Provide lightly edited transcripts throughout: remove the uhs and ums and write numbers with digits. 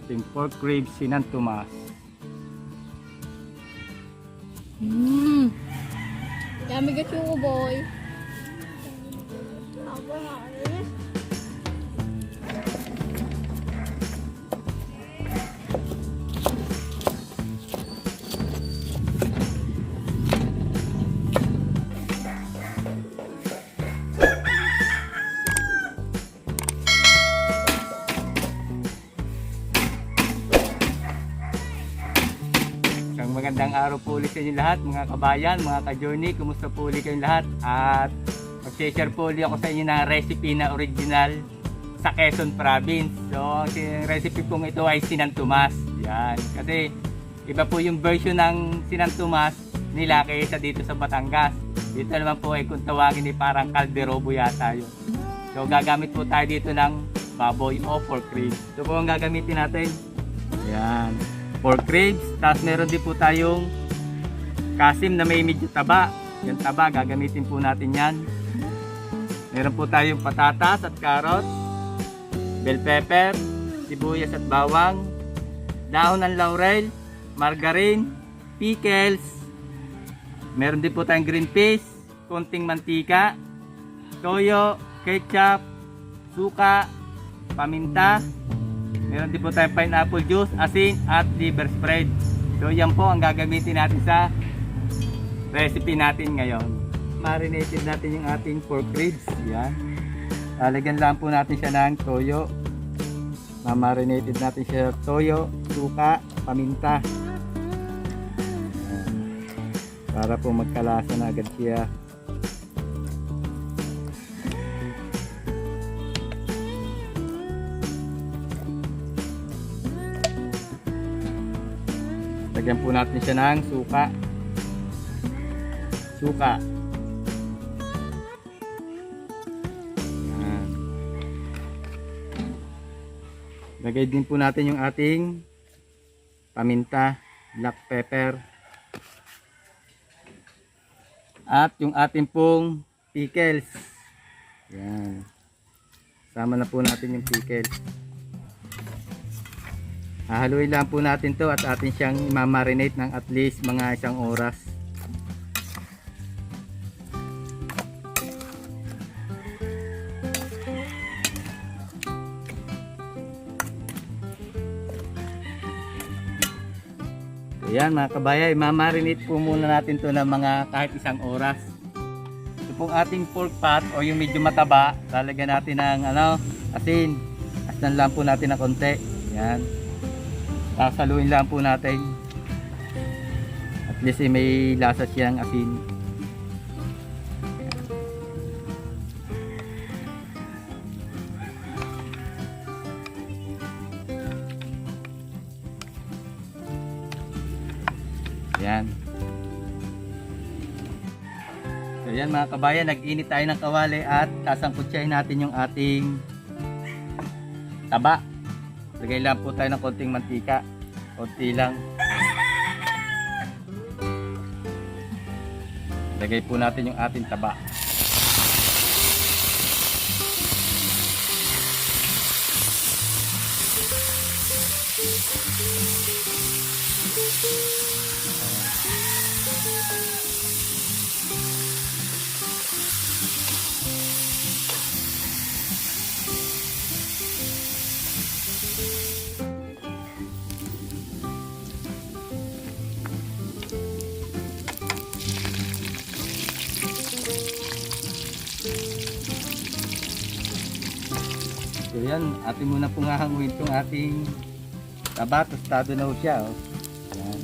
ating pork ribs Sinan Tomas. Dami ka chuko boy. Isang magandang araw po ulit sa inyo lahat, mga kabayan, mga ka-journey. Kumusta po ulit kayong lahat? At mag-share po ulit ako sa inyo ng recipe na original sa Quezon Province. So, ang recipe pong ito ay Sinan Tomas. Yan. Kasi iba po yung version ng Sinan Tomas nila kaysa dito sa Batangas. Dito naman po ay kung tawagin ay parang kalderobo yata yun. So, gagamit po tayo dito ng baboy o pork ribs. Ito po ang gagamitin natin. Yan. Pork ribs, tapos meron din po tayong kasim na may medyo taba. Yung taba, gagamitin po natin yan. Meron po tayong patatas at carrots, bell pepper, sibuyas at bawang, dahon ng laurel, margarine, pickles. Meron din po tayong green peas, konting mantika, toyo, ketchup, suka, paminta. Meron din po tayong pineapple juice, asin at liver spread. So yan po ang gagamitin natin sa recipe natin ngayon. Marinated natin yung ating pork ribs. Yan. Lalagyan lang po natin siya ng toyo. Marinated natin siya toyo, suka, paminta. Yan. Para po magkalasa na agad siya. Lagyan po natin siya ng suka. Yan. Lagay din po natin yung ating paminta, black pepper. At yung ating pong pickles. Yan. Sama na po natin yung pickles. Hahaluin lang po natin to at atin siyang i-marinate ng at least mga 1 oras. Ayan mga kabayan, i-marinate po muna natin to ng mga kahit 1 oras. Ito pong ating pork fat o yung medyo mataba, lalagyan natin ng asin. Asnan lang po natin ng konti. Ayan. Sasaluin lang po natin. At least may lasa siyang asin. Yan. So yan mga kabayan, nag-init tayo ng kawali at sasangkutsahin natin yung ating taba. Lagay lang po tayo ng konting mantika. Konti lang. Lagay po natin yung ating taba. So yan, atin muna pong hahanguin itong ating taba, tostado na ho siya. Oh. Yan.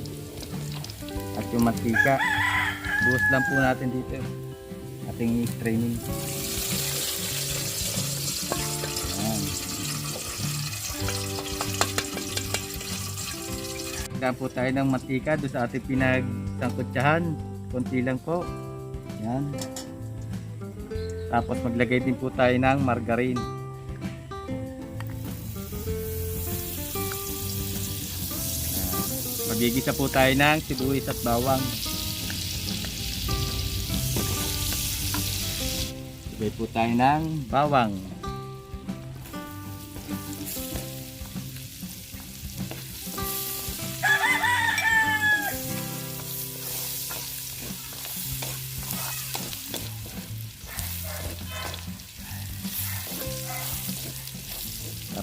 At yung mantika, buhos lang po natin dito. Ating straining. Yan. Lagyan po tayo ng mantika doon sa ating pinagsangkutsahan. Konti lang po. Yan. Tapos maglagay din po tayo ng margarine. Magigisa po tayo ng sibuyas at bawang. Lagay po tayo ng bawang.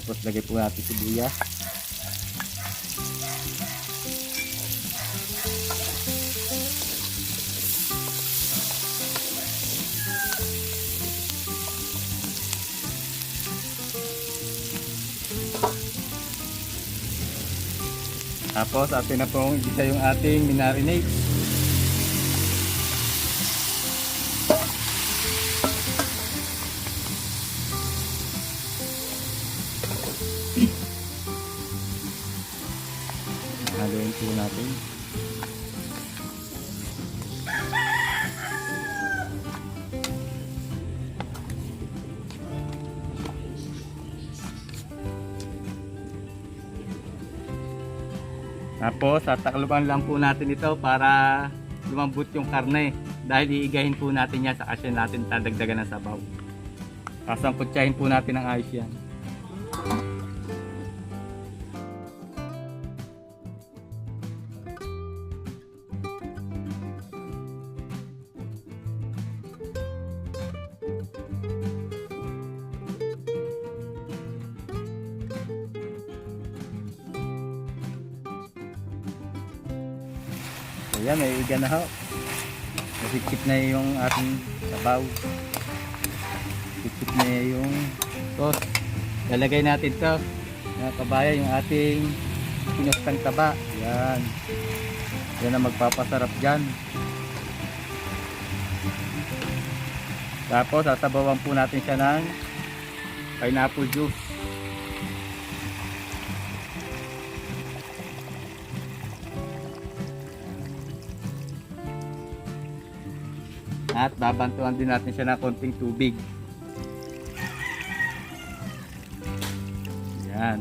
Tapos lagay po natin sibuyas. Tapos atin na pong isa yung ating minarinate. Haluin po natin. Tapos tatakluban lang po natin ito para lumambot yung karne. Dahil iigahin po natin yan sa kasi natin tadagdagan ng sabaw. Sasangkutsahin po natin ng ayos yan. Ayan, may iga na ho. Nasikip na yung ating sabaw. Sikip na yung sauce. Lalagay natin to mga kabayan, yung ating pinustang taba. Yan. Yan ang magpapasarap dyan. Tapos sasabawan po natin siya ng pineapple juice. At babantuan din natin siya ng konting tubig. Yan.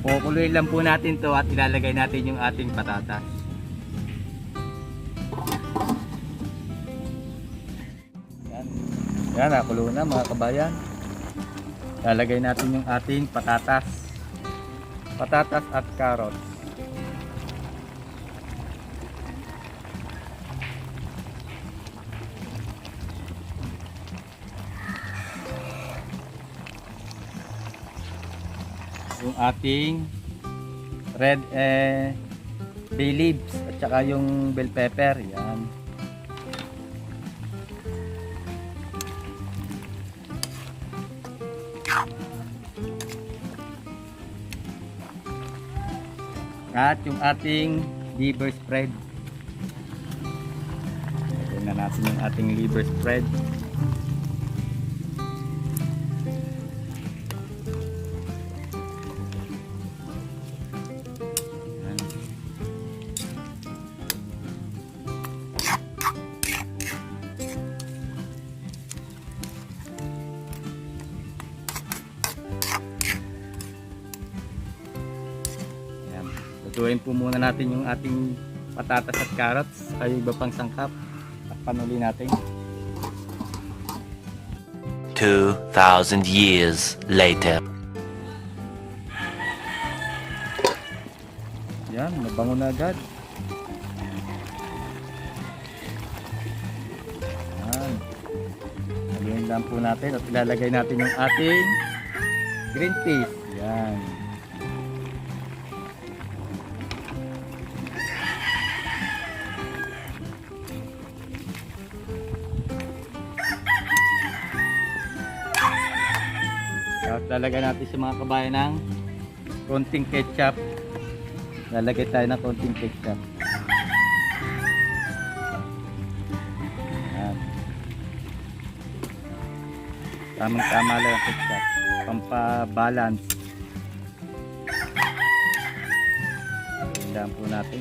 Kukuluin lang po natin to at ilalagay natin yung ating patatas. Yan. Yan, nakulo na mga kabayan. Lalagay natin yung ating patatas. Patatas at carrots. Yung ating red bay leaves at saka yung bell pepper. Yan. At yung ating liver spread. Lagyan na natin yung ating liver spread. Ayan. Lutuin po muna natin yung ating patatas at carrots saka yung iba pang sangkap. Takpan uli natin. 2,000 years later. Yan, mabango na agad. Yan. Haluin lang po natin at ilalagay natin yung ating green peas. Yan. Tapos lalagay natin sa mga kabayan ng konting ketchup. Lalagay tayo ng konting ketchup. Ayan. Tamang-tama lang ang ketchup. Pampabalance. Ayan po natin.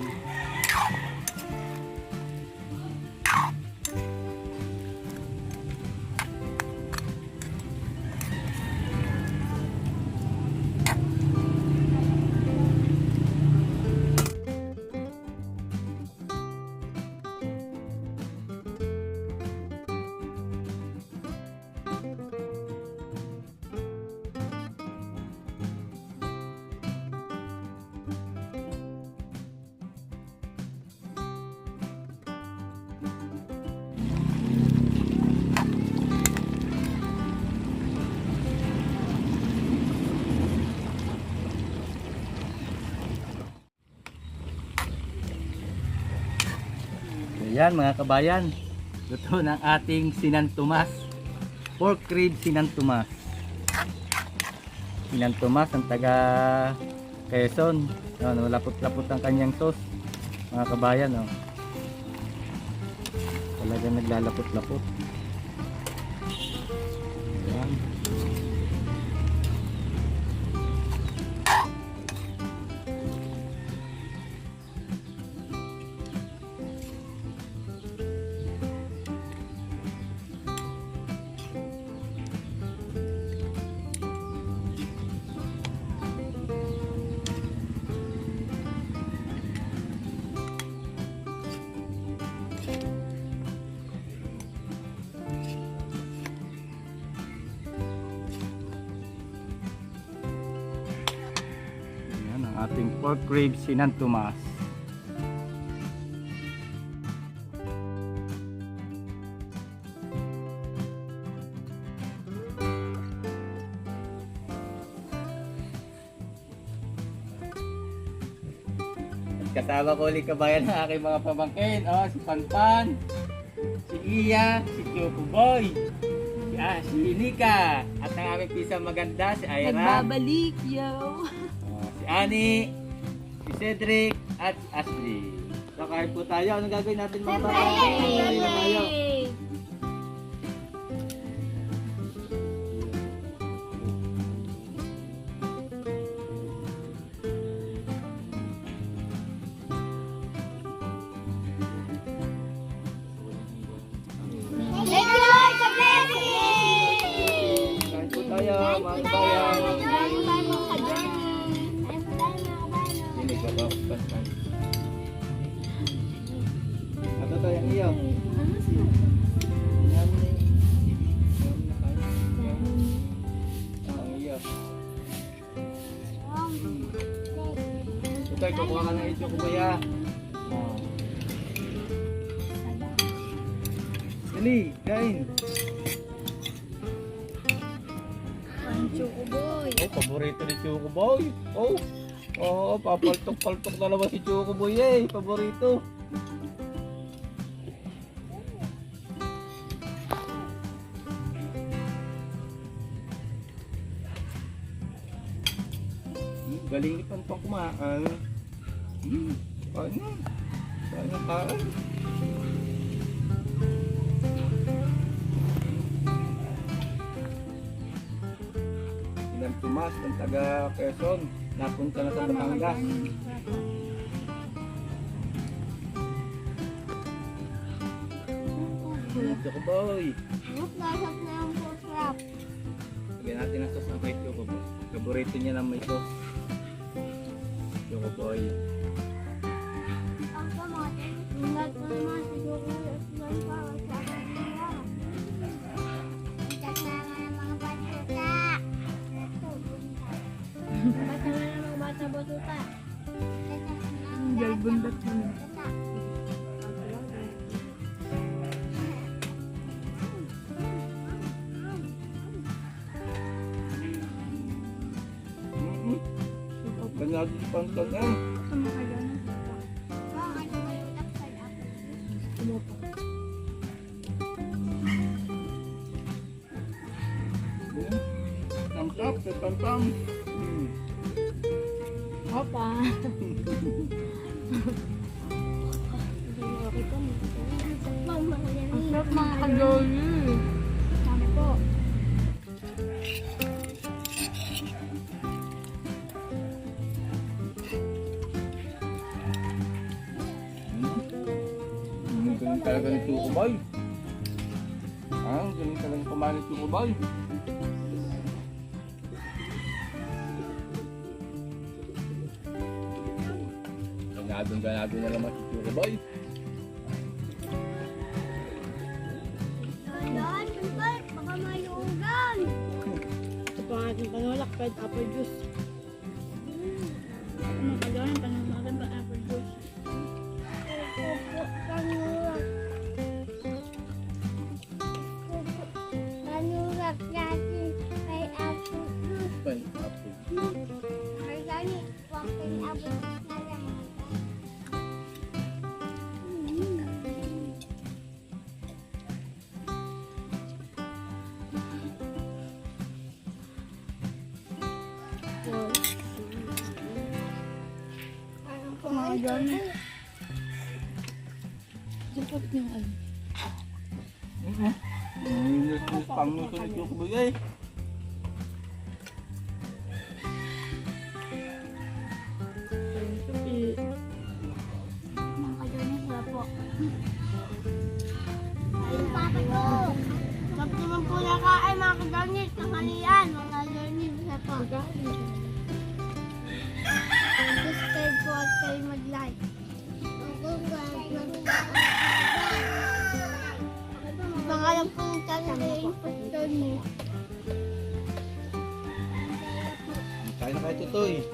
Ayan mga kabayan, luto ng ating Sinan Tomas. Pork rib Sinan Tomas. Sinan Tomas ang taga Quezon. Ano, lapot-lapot ang kanyang sauce. Mga kabayan, oh. Talagang naglalapot-lapot. Ayan. Ayan ang ating pork rib Sinan Tomas. Kasama ko ulit kabayan ng aking mga pamangkin. Oh, si Panpan, si Iya, si Choco Boy, si Nika, at ang aming pisang maganda, si Ira. Nagbabalik, yo. Si Ani, si Cedric, at si Ashley. So, kahit po tayo, anong gagawin natin mga bata? Kain na tayo. Kain po tayo, mga kabayan. Hindi ka ba? Panpan. Ato tayo ang iyo. Ang iyo. Ito, kukuha ka ng ito, kuya. Dali, kain. Choco boy. Oh, paborito ni Choco Boy. Oh, oh, papaltok-paltok na naman si Choco Boy eh. Paborito. Galing ni Pampang kumaan. Kain na. Kain na kain. Sinan Tomas ng taga Quezon. Napunta na sa Batangas. Choco Boy. Nasap na yung pork wrap. Lagyan natin ang sauce ng kay Choco Boy. Paborito niya ng may sauce. Choco Boy. Ang kamote. Ingat mo naman si Choco at man para sa kanila. Ingat na mga batuta. Bata na mga bata batuta. Galbundat mo. Ganyan si Pantan eh. Tamtap, si Pantan. Opa. Ang sarap mga kajoli. Sabi po. Ganun talaga ni Choco Boy. Ganun talaga kumain ni Choco Boy. Ganado na naman si Choco Boy. Dahan, Pimpal, baka mayugan. Ito pa ang ating panulak, red apple juice. Ano ka dahan, panulakan pa apple juice. Panulak natin kay apple juice. Pineapple. Ay, gani, huwag kay apple juice na lang. dami. Dapat yung ano. Pangnusunod yung kubigay. Mga ka-journey, sila po. Ayun, papa ko. Tapos naman po nakain mga ka-journey, tanghalian. Mga ka-journey, sila po. Subscribe po at kayo mag-like. Pangalan po ng channel ay Impostor mo. Kain na kayo tutoy.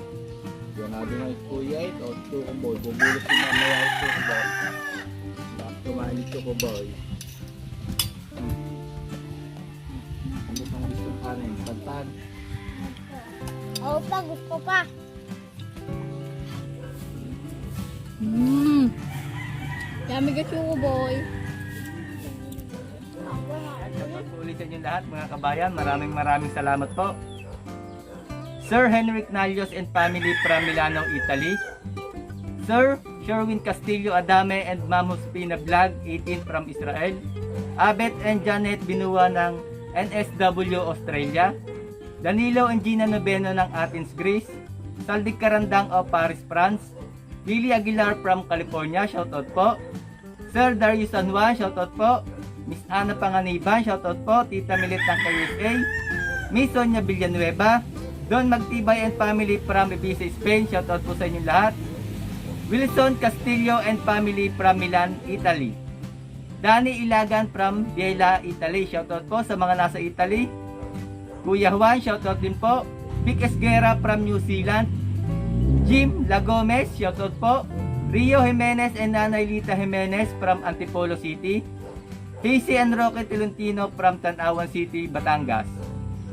Ganado na yung kuya ito. Choco boy. Bubulot yung mamaya yung choco boy. Bakit kumain yung choco boy? Ano pang gusto kanin? Pantad. Oo pa, gusto pa. Dami ka Choco Boy. Shoutout po ulit sa inyo lahat mga kabayan. Maraming salamat po. Sir Henrik Nalios and family from Milano, Italy. Sir Sherwin Castillo Adame and Ma'am Huspina Vlog, 18 from Israel. Abet and Janet Binua ng NSW Australia. Danilo and Gina Noveno ng Athens, Greece. Saldi Karandang of Paris, France. Lily Aguilar from California, shoutout po. Sir Darius San Juan, shoutout po. Miss Ana Panganiban, shoutout po. Tita Milit ng KUSA. Miss Sonia Villanueva. Don Magtibay and family from Ibiza, Spain, shoutout po sa inyong lahat. Wilson Castillo and family from Milan, Italy. Danny Ilagan from Biella, Italy, shoutout po sa mga nasa Italy. Kuya Juan, shoutout din po. Vic Esguera from New Zealand. Jim Lagomez, shoutout po. Rio Jimenez and Nanay Lita Jimenez from Antipolo City. Casey and Roque Tolentino from Tanawan City, Batangas.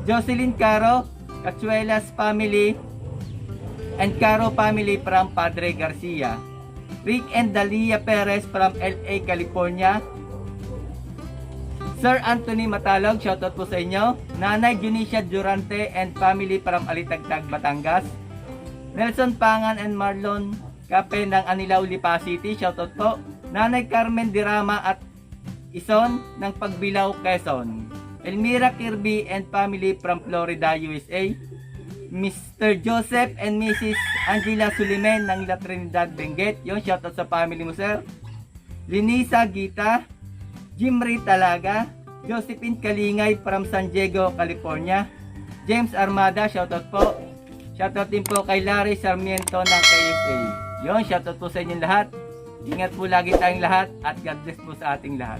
Jocelyn Caro, Cachuelas family and Caro family from Padre Garcia. Rick and Dalia Perez from LA, California. Sir Anthony Matalog, shoutout po sa inyo. Nanay Junicia Durante and family from Alitagtag, Batangas. Nelson Pangan and Marlon Cape ng Anilao, Lipa City, shoutout po. Nanay Carmen Dirama at Ison ng Pagbilao, Quezon. Elmira Kirby and family from Florida, USA. Mr. Joseph and Mrs. Angela Sulimen ng La Trinidad, Benguet. Yon, shoutout sa family mo, sir. Linisa Gita, Jimry Talaga, Josephine Kalingay from San Diego, California. James Armada, shoutout po. Shoutout din po kay Larry Sarmiento ng KSA. Yon, shoutout po sa inyong lahat. Ingat po lagi tayong lahat at God bless po sa ating lahat.